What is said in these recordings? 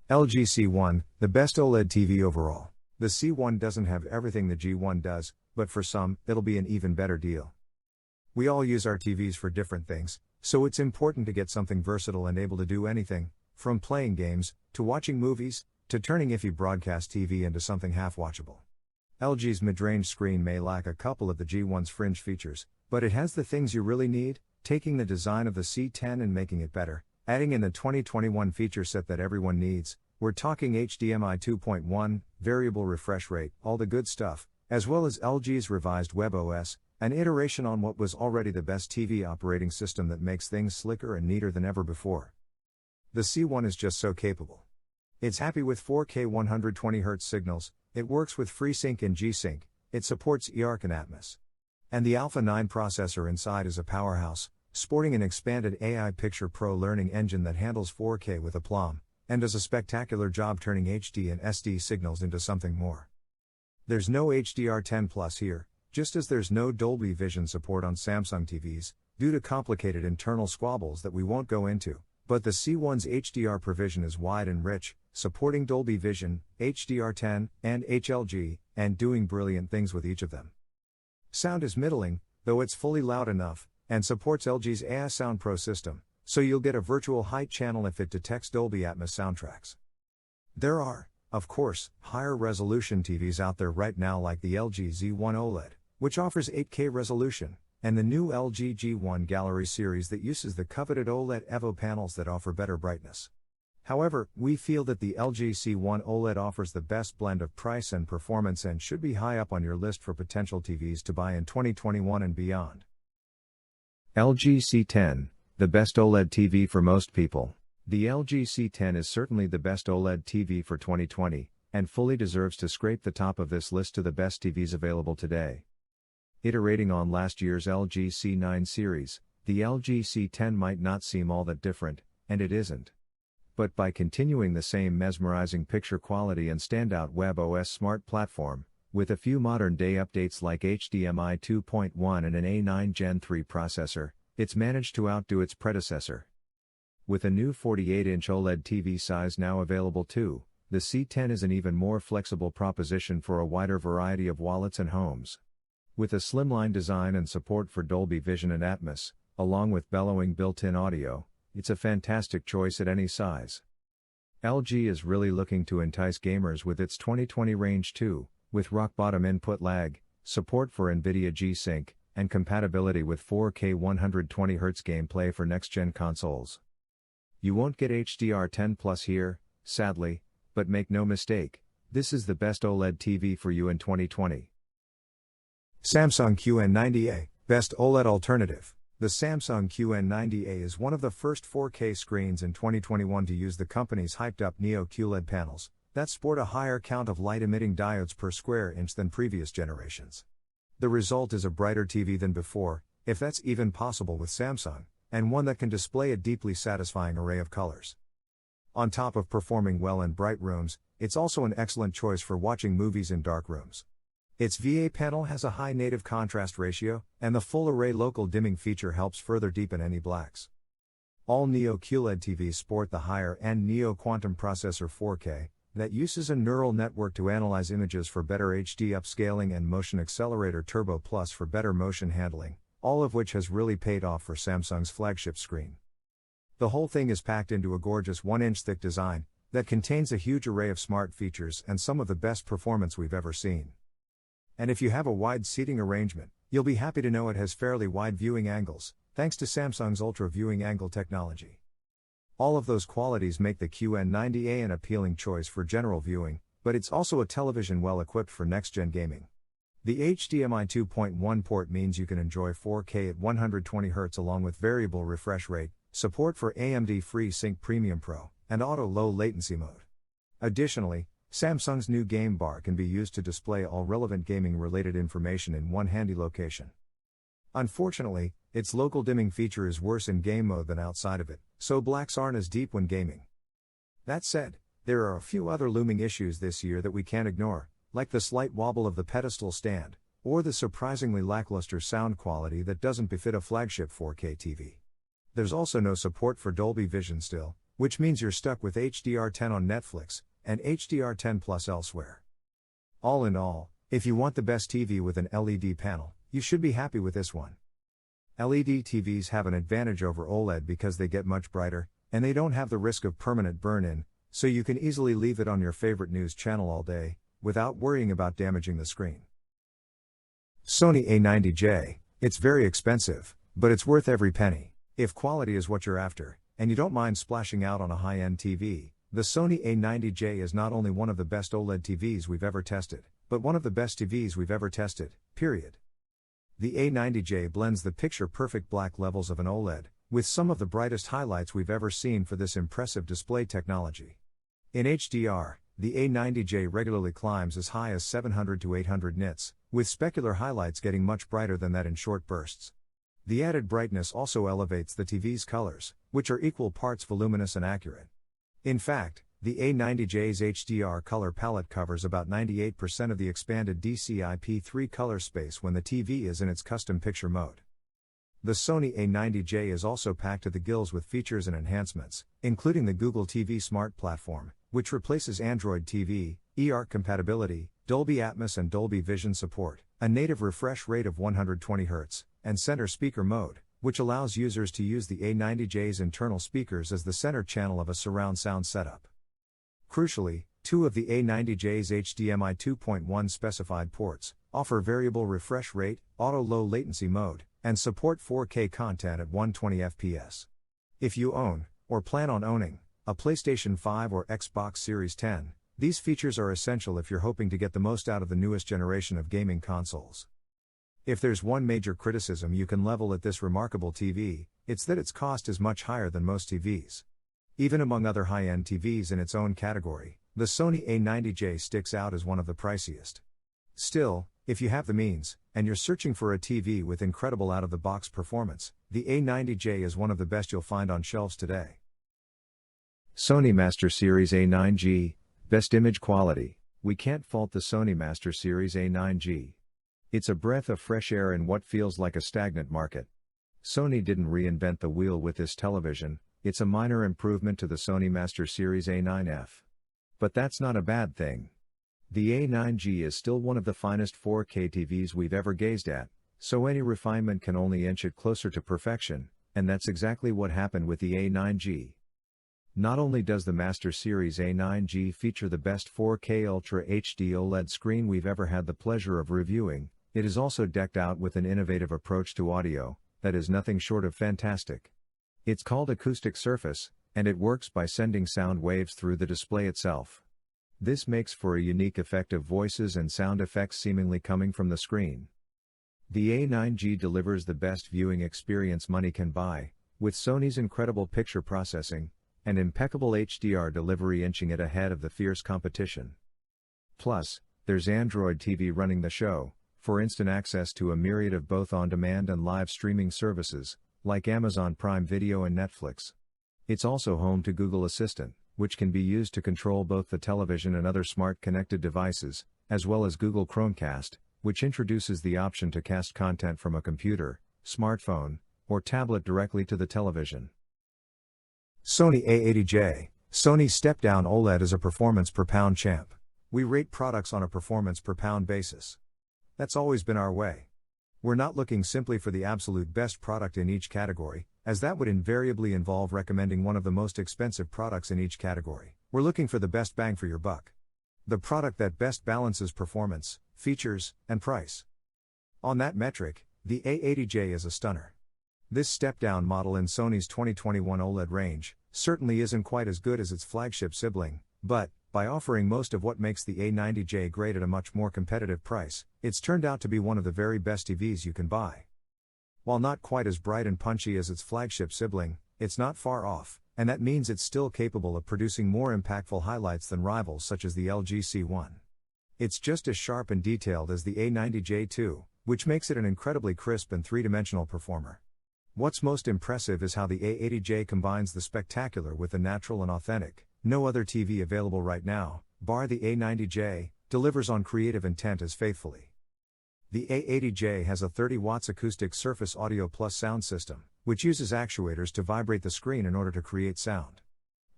LG C1, the best OLED TV overall. The C1 doesn't have everything the G1 does, but for some, it'll be an even better deal. We all use our TVs for different things, so it's important to get something versatile and able to do anything, from playing games, to watching movies, to turning iffy broadcast TV into something half-watchable. LG's mid-range screen may lack a couple of the G1's fringe features, but it has the things you really need, taking the design of the C10 and making it better, adding in the 2021 feature set that everyone needs. We're talking HDMI 2.1, variable refresh rate, all the good stuff, as well as LG's revised WebOS, an iteration on what was already the best TV operating system that makes things slicker and neater than ever before. The C1 is just so capable. It's happy with 4K 120Hz signals, it works with FreeSync and G-Sync, it supports eARC and Atmos. And the Alpha 9 processor inside is a powerhouse, sporting an expanded AI Picture Pro learning engine that handles 4K with aplomb, and does a spectacular job turning HD and SD signals into something more. There's no HDR10 Plus here, just as there's no Dolby Vision support on Samsung TVs, due to complicated internal squabbles that we won't go into, but the C1's HDR provision is wide and rich, supporting Dolby Vision, HDR10, and HLG, and doing brilliant things with each of them. Sound is middling, though it's fully loud enough, and supports LG's AI Sound Pro system, so you'll get a virtual height channel if it detects Dolby Atmos soundtracks. There are, of course, higher resolution TVs out there right now like the LG Z1 OLED, which offers 8K resolution, and the new LG G1 Gallery series that uses the coveted OLED Evo panels that offer better brightness. However, we feel that the LG C1 OLED offers the best blend of price and performance and should be high up on your list for potential TVs to buy in 2021 and beyond. LG C10, the best OLED TV for most people. The LG C10 is certainly the best OLED TV for 2020, and fully deserves to scrape the top of this list to the best TVs available today. Iterating on last year's LG C9 series, the LG C10 might not seem all that different, and it isn't. But by continuing the same mesmerizing picture quality and standout WebOS smart platform, with a few modern-day updates like HDMI 2.1 and an A9 Gen 3 processor, it's managed to outdo its predecessor. With a new 48-inch OLED TV size now available too, the C10 is an even more flexible proposition for a wider variety of wallets and homes. With a slimline design and support for Dolby Vision and Atmos, along with bellowing built-in audio, it's a fantastic choice at any size. LG is really looking to entice gamers with its 2020 range too, with rock-bottom input lag, support for NVIDIA G-Sync, and compatibility with 4K 120Hz gameplay for next-gen consoles. You won't get HDR10 Plus here, sadly, but make no mistake, this is the best OLED TV for you in 2020. Samsung QN90A, best OLED alternative. The Samsung QN90A is one of the first 4K screens in 2021 to use the company's hyped-up Neo QLED panels that sport a higher count of light-emitting diodes per square inch than previous generations. The result is a brighter TV than before, if that's even possible with Samsung, and one that can display a deeply satisfying array of colors. On top of performing well in bright rooms, it's also an excellent choice for watching movies in dark rooms. Its VA panel has a high native contrast ratio, and the full array local dimming feature helps further deepen any blacks. All Neo QLED TVs sport the higher-end Neo Quantum Processor 4K, that uses a neural network to analyze images for better HD upscaling and Motion Accelerator Turbo Plus for better motion handling, all of which has really paid off for Samsung's flagship screen. The whole thing is packed into a gorgeous 1-inch thick design, that contains a huge array of smart features and some of the best performance we've ever seen. And if you have a wide seating arrangement, you'll be happy to know it has fairly wide viewing angles, thanks to Samsung's Ultra Viewing Angle technology. All of those qualities make the QN90A an appealing choice for general viewing, but it's also a television well equipped for next-gen gaming. The HDMI 2.1 port means you can enjoy 4K at 120Hz along with variable refresh rate, support for AMD FreeSync Premium Pro, and auto low latency mode. Additionally, Samsung's new game bar can be used to display all relevant gaming-related information in one handy location. Unfortunately, its local dimming feature is worse in game mode than outside of it, so blacks aren't as deep when gaming. That said, there are a few other looming issues this year that we can't ignore, like the slight wobble of the pedestal stand, or the surprisingly lackluster sound quality that doesn't befit a flagship 4K TV. There's also no support for Dolby Vision still, which means you're stuck with HDR10 on Netflix, and HDR10 Plus elsewhere. All in all, if you want the best TV with an LED panel, you should be happy with this one. LED TVs have an advantage over OLED because they get much brighter, and they don't have the risk of permanent burn-in, so you can easily leave it on your favorite news channel all day, without worrying about damaging the screen. Sony A90J, it's very expensive, but it's worth every penny. If quality is what you're after, and you don't mind splashing out on a high-end TV, the Sony A90J is not only one of the best OLED TVs we've ever tested, but one of the best TVs we've ever tested, period. The A90J blends the picture-perfect black levels of an OLED, with some of the brightest highlights we've ever seen for this impressive display technology. In HDR, the A90J regularly climbs as high as 700 to 800 nits, with specular highlights getting much brighter than that in short bursts. The added brightness also elevates the TV's colors, which are equal parts voluminous and accurate. In fact, the A90J's HDR color palette covers about 98% of the expanded DCI-P3 color space when the TV is in its custom picture mode. The Sony A90J is also packed to the gills with features and enhancements, including the Google TV Smart Platform, which replaces Android TV, eARC compatibility, Dolby Atmos and Dolby Vision support, a native refresh rate of 120 Hz, and center speaker mode, which allows users to use the A90J's internal speakers as the center channel of a surround sound setup. Crucially, two of the A90J's HDMI 2.1 specified ports offer variable refresh rate, auto low latency mode, and support 4K content at 120 FPS. If you own, or plan on owning, a PlayStation 5 or Xbox Series 10, these features are essential if you're hoping to get the most out of the newest generation of gaming consoles. If there's one major criticism you can level at this remarkable TV, it's that its cost is much higher than most TVs. Even among other high-end TVs in its own category, the Sony A90J sticks out as one of the priciest. Still, if you have the means, and you're searching for a TV with incredible out-of-the-box performance, the A90J is one of the best you'll find on shelves today. Sony Master Series A9G, best image quality. We can't fault the Sony Master Series A9G. It's a breath of fresh air in what feels like a stagnant market. Sony didn't reinvent the wheel with this television, it's a minor improvement to the Sony Master Series A9F. But that's not a bad thing. The A9G is still one of the finest 4K TVs we've ever gazed at, so any refinement can only inch it closer to perfection, and that's exactly what happened with the A9G. Not only does the Master Series A9G feature the best 4K Ultra HD OLED screen we've ever had the pleasure of reviewing, it is also decked out with an innovative approach to audio that is nothing short of fantastic. It's called Acoustic Surface, and it works by sending sound waves through the display itself. This makes for a unique effect of voices and sound effects seemingly coming from the screen. The A9G delivers the best viewing experience money can buy, with Sony's incredible picture processing and impeccable HDR delivery inching it ahead of the fierce competition. Plus, there's Android TV running the show, for instant access to a myriad of both on-demand and live streaming services, like Amazon Prime Video and Netflix. It's also home to Google Assistant, which can be used to control both the television and other smart connected devices, as well as Google Chromecast, which introduces the option to cast content from a computer, smartphone, or tablet directly to the television. Sony A80J, Sony's step-down OLED is a performance per pound champ. We rate products on a performance per pound basis. That's always been our way. We're not looking simply for the absolute best product in each category, as that would invariably involve recommending one of the most expensive products in each category. We're looking for the best bang for your buck. The product that best balances performance, features, and price. On that metric, the A80J is a stunner. This step-down model in Sony's 2021 OLED range certainly isn't quite as good as its flagship sibling, but, by offering most of what makes the A90J great at a much more competitive price, it's turned out to be one of the very best TVs you can buy. While not quite as bright and punchy as its flagship sibling, it's not far off, and that means it's still capable of producing more impactful highlights than rivals such as the LG C1. It's just as sharp and detailed as the A90J too, which makes it an incredibly crisp and three-dimensional performer. What's most impressive is how the A80J combines the spectacular with the natural and authentic. No other TV available right now, bar the A90J, delivers on creative intent as faithfully. The A80J has a 30 watts acoustic surface audio plus sound system, which uses actuators to vibrate the screen in order to create sound.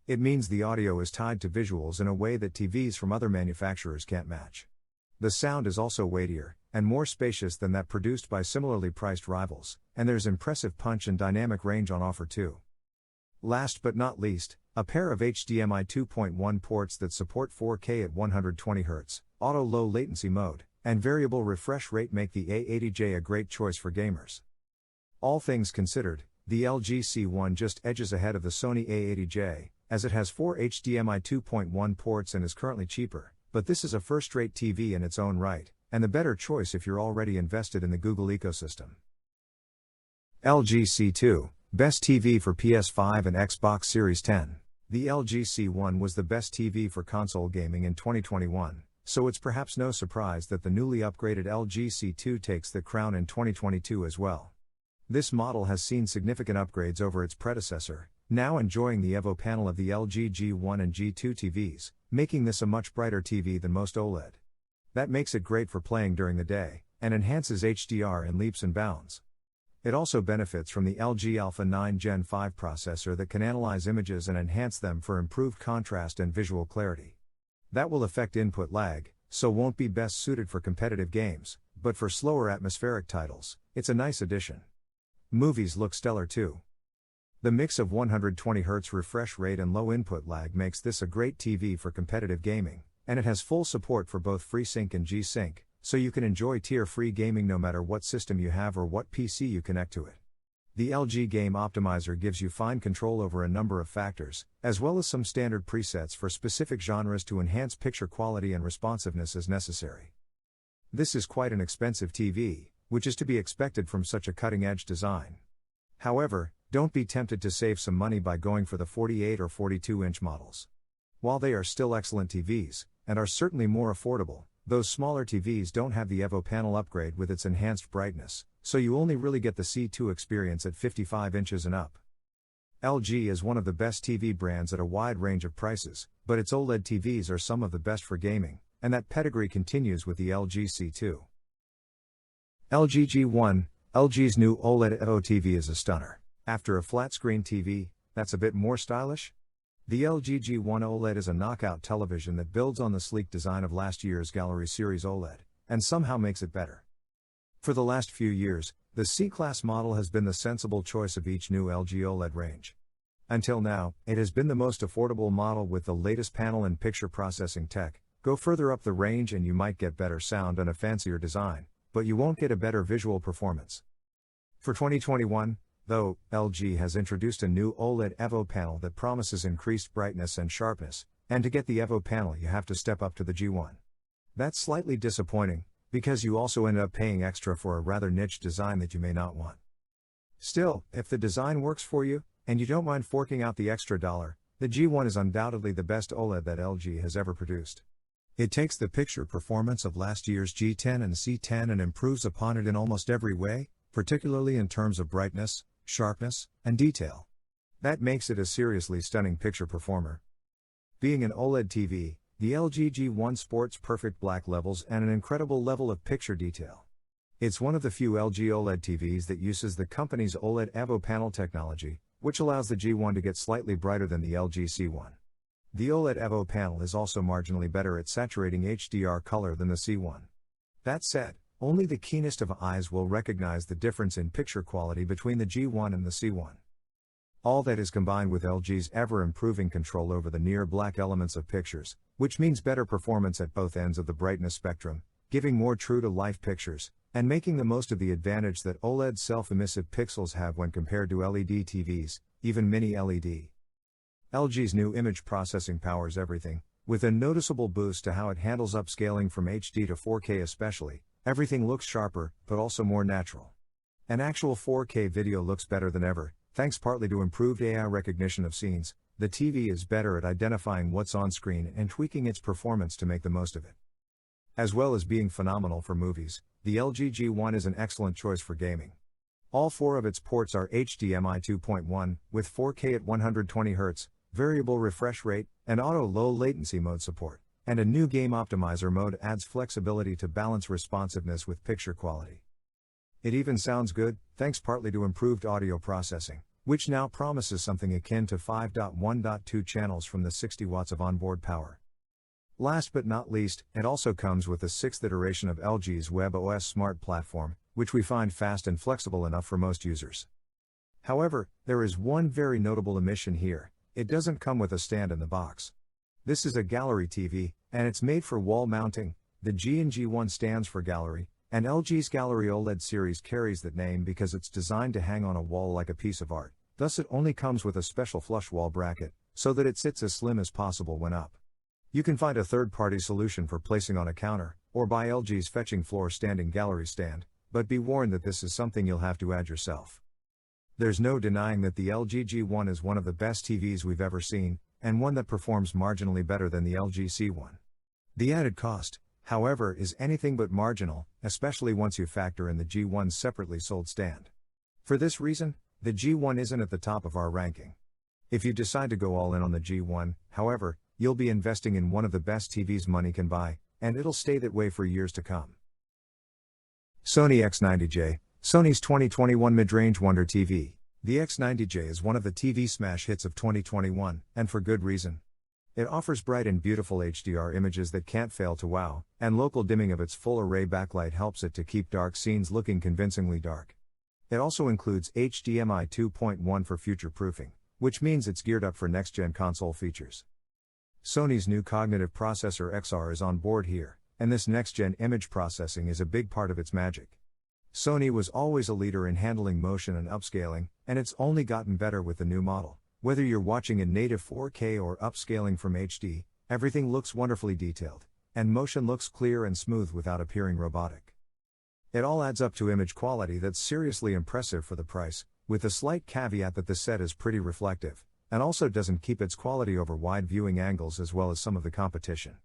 It means the audio is tied to visuals in a way that TVs from other manufacturers can't match. The sound is also weightier and more spacious than that produced by similarly priced rivals, and there's impressive punch and dynamic range on offer too. Last but not least, a pair of HDMI 2.1 ports that support 4K at 120Hz, auto low latency mode, and variable refresh rate make the A80J a great choice for gamers. All things considered, the LG C1 just edges ahead of the Sony A80J, as it has 4 HDMI 2.1 ports and is currently cheaper, but this is a first-rate TV in its own right, and the better choice if you're already invested in the Google ecosystem. LG C2, best TV for PS5 and Xbox Series X. The LG C1 was the best TV for console gaming in 2021, so it's perhaps no surprise that the newly upgraded LG C2 takes the crown in 2022 as well. This model has seen significant upgrades over its predecessor, now enjoying the Evo panel of the LG G1 and G2 TVs, making this a much brighter TV than most OLED. That makes it great for playing during the day, and enhances HDR in leaps and bounds. It also benefits from the LG Alpha 9 Gen 5 processor that can analyze images and enhance them for improved contrast and visual clarity. That will affect input lag, so won't be best suited for competitive games, but for slower atmospheric titles, it's a nice addition. Movies look stellar too. The mix of 120Hz refresh rate and low input lag makes this a great TV for competitive gaming, and it has full support for both FreeSync and G-Sync, so you can enjoy tier-free gaming no matter what system you have or what PC you connect to it. The LG Game Optimizer gives you fine control over a number of factors, as well as some standard presets for specific genres to enhance picture quality and responsiveness as necessary. This is quite an expensive TV, which is to be expected from such a cutting-edge design. However, don't be tempted to save some money by going for the 48 or 42-inch models. While they are still excellent TVs, and are certainly more affordable, those smaller TVs don't have the Evo panel upgrade with its enhanced brightness, so you only really get the C2 experience at 55 inches and up. LG is one of the best TV brands at a wide range of prices, but its OLED TVs are some of the best for gaming, and that pedigree continues with the LG C2. LG G1, LG's new OLED Evo TV is a stunner. After a flat-screen TV, that's a bit more stylish? The LG G1 OLED is a knockout television that builds on the sleek design of last year's Gallery Series OLED, and somehow makes it better. For the last few years, the C-Class model has been the sensible choice of each new LG OLED range. Until now, it has been the most affordable model with the latest panel and picture processing tech. Go further up the range and you might get better sound and a fancier design, but you won't get a better visual performance. For 2021, though, LG has introduced a new OLED Evo panel that promises increased brightness and sharpness, and to get the Evo panel you have to step up to the G1. That's slightly disappointing, because you also end up paying extra for a rather niche design that you may not want. Still, if the design works for you, and you don't mind forking out the extra dollar, the G1 is undoubtedly the best OLED that LG has ever produced. It takes the picture performance of last year's G10 and C10 and improves upon it in almost every way, particularly in terms of brightness, sharpness, and detail. That makes it a seriously stunning picture performer. Being an OLED TV, the LG G1 sports perfect black levels and an incredible level of picture detail. It's one of the few LG OLED TVs that uses the company's OLED Evo panel technology, which allows the G1 to get slightly brighter than the LG C1. The OLED Evo panel is also marginally better at saturating HDR color than the C1. That said, only the keenest of eyes will recognize the difference in picture quality between the G1 and the C1. All that is combined with LG's ever-improving control over the near-black elements of pictures, which means better performance at both ends of the brightness spectrum, giving more true-to-life pictures, and making the most of the advantage that OLED self-emissive pixels have when compared to LED TVs, even mini-LED. LG's new image processing powers everything, with a noticeable boost to how it handles upscaling from HD to 4K especially. Everything looks sharper, but also more natural. An actual 4K video looks better than ever, thanks partly to improved AI recognition of scenes. The TV is better at identifying what's on screen and tweaking its performance to make the most of it. As well as being phenomenal for movies, the LG G1 is an excellent choice for gaming. All 4 of its ports are HDMI 2.1, with 4K at 120Hz, variable refresh rate, and auto low latency mode support. And a new Game Optimizer mode adds flexibility to balance responsiveness with picture quality. It even sounds good, thanks partly to improved audio processing, which now promises something akin to 5.1.2 channels from the 60 watts of onboard power. Last but not least, it also comes with the 6th iteration of LG's WebOS smart platform, which we find fast and flexible enough for most users. However, there is one very notable omission here: it doesn't come with a stand in the box. This is a gallery TV, and it's made for wall mounting. The G&G1 stands for gallery, and LG's Gallery OLED series carries that name because it's designed to hang on a wall like a piece of art. Thus it only comes with a special flush wall bracket, so that it sits as slim as possible when up. You can find a third-party solution for placing on a counter, or buy LG's fetching floor standing gallery stand, but be warned that this is something you'll have to add yourself. There's no denying that the LG G1 is one of the best TVs we've ever seen, and one that performs marginally better than the LG C1. The added cost, however, is anything but marginal, especially once you factor in the G1's separately sold stand. For this reason, the G1 isn't at the top of our ranking. If you decide to go all in on the G1, however, you'll be investing in one of the best TVs money can buy, and it'll stay that way for years to come. Sony X90J, Sony's 2021 mid-range wonder TV. The X90J is one of the TV smash hits of 2021, and for good reason. It offers bright and beautiful HDR images that can't fail to wow, and local dimming of its full-array backlight helps it to keep dark scenes looking convincingly dark. It also includes HDMI 2.1 for future-proofing, which means it's geared up for next-gen console features. Sony's new cognitive processor XR is on board here, and this next-gen image processing is a big part of its magic. Sony was always a leader in handling motion and upscaling, and it's only gotten better with the new model. Whether you're watching in native 4K or upscaling from HD, everything looks wonderfully detailed, and motion looks clear and smooth without appearing robotic. It all adds up to image quality that's seriously impressive for the price, with the slight caveat that the set is pretty reflective, and also doesn't keep its quality over wide viewing angles as well as some of the competition.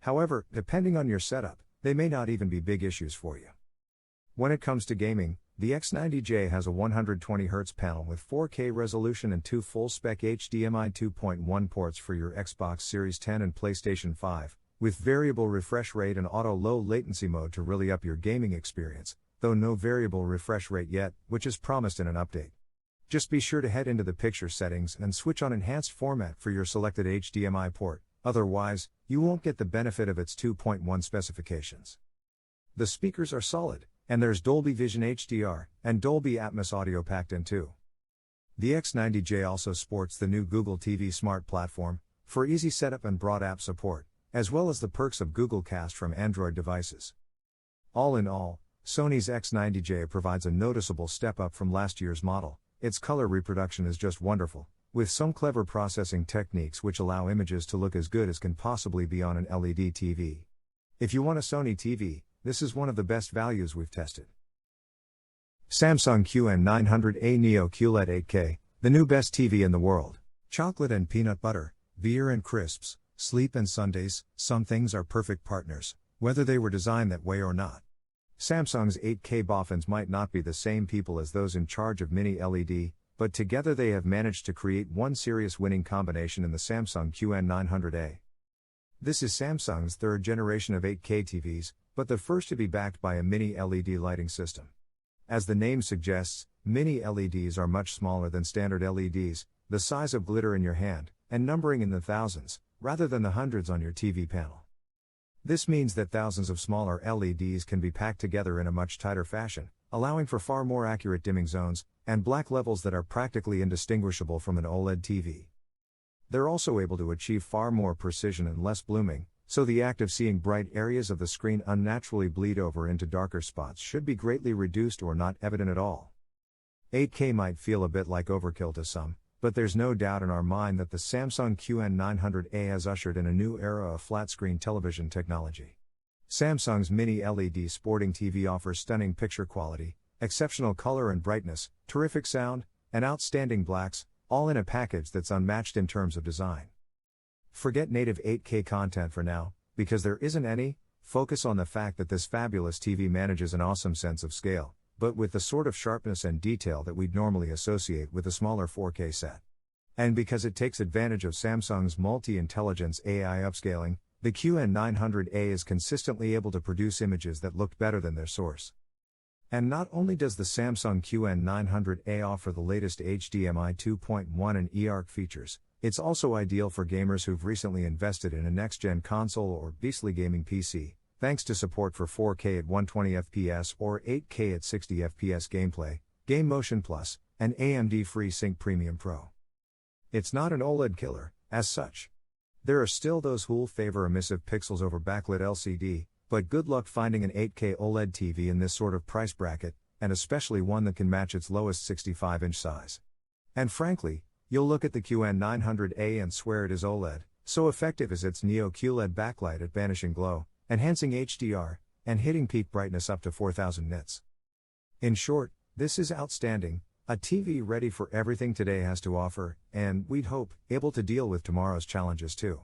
However, depending on your setup, they may not even be big issues for you. When it comes to gaming, the X90J has a 120Hz panel with 4K resolution and 2 full-spec HDMI 2.1 ports for your Xbox Series 10 and PlayStation 5, with variable refresh rate and auto low latency mode to really up your gaming experience, though no variable refresh rate yet, which is promised in an update. Just be sure to head into the picture settings and switch on enhanced format for your selected HDMI port, otherwise, you won't get the benefit of its 2.1 specifications. The speakers are solid, and there's Dolby Vision HDR and Dolby Atmos audio packed in too. The X90J also sports the new Google TV Smart platform, for easy setup and broad app support, as well as the perks of Google Cast from Android devices. All in all, Sony's X90J provides a noticeable step up from last year's model. Its color reproduction is just wonderful, with some clever processing techniques which allow images to look as good as can possibly be on an LED TV. If you want a Sony TV, this is one of the best values we've tested. Samsung QN900A Neo QLED 8K, the new best TV in the world. Chocolate and peanut butter, beer and crisps, sleep and Sundays, some things are perfect partners, whether they were designed that way or not. Samsung's 8K boffins might not be the same people as those in charge of Mini LED, but together they have managed to create one serious winning combination in the Samsung QN900A. This is Samsung's third generation of 8K TVs, but the first to be backed by a Mini LED lighting system. As the name suggests, Mini LEDs are much smaller than standard LEDs, the size of glitter in your hand, and numbering in the thousands, rather than the hundreds on your TV panel. This means that thousands of smaller LEDs can be packed together in a much tighter fashion, allowing for far more accurate dimming zones, and black levels that are practically indistinguishable from an OLED TV. They're also able to achieve far more precision and less blooming, so the act of seeing bright areas of the screen unnaturally bleed over into darker spots should be greatly reduced or not evident at all. 8K might feel a bit like overkill to some, but there's no doubt in our mind that the Samsung QN900A has ushered in a new era of flat-screen television technology. Samsung's Mini LED sporting TV offers stunning picture quality, exceptional color and brightness, terrific sound, and outstanding blacks, all in a package that's unmatched in terms of design. Forget native 8K content for now, because there isn't any. Focus on the fact that this fabulous TV manages an awesome sense of scale, but with the sort of sharpness and detail that we'd normally associate with a smaller 4K set. And because it takes advantage of Samsung's multi-intelligence AI upscaling, the QN900A is consistently able to produce images that look better than their source. And not only does the Samsung QN900A offer the latest HDMI 2.1 and eARC features, it's also ideal for gamers who've recently invested in a next-gen console or beastly gaming PC, thanks to support for 4K at 120fps or 8K at 60fps gameplay, Game Motion Plus, and AMD FreeSync Premium Pro. It's not an OLED killer, as such. There are still who'll favor emissive pixels over backlit LCD, but good luck finding an 8K OLED TV in this sort of price bracket, and especially one that can match its lowest 65-inch size. And frankly, you'll look at the QN900A and swear it is OLED, so effective is its Neo QLED backlight at banishing glow, enhancing HDR, and hitting peak brightness up to 4000 nits. In short, this is outstanding, a TV ready for everything today has to offer, and, we'd hope, able to deal with tomorrow's challenges too.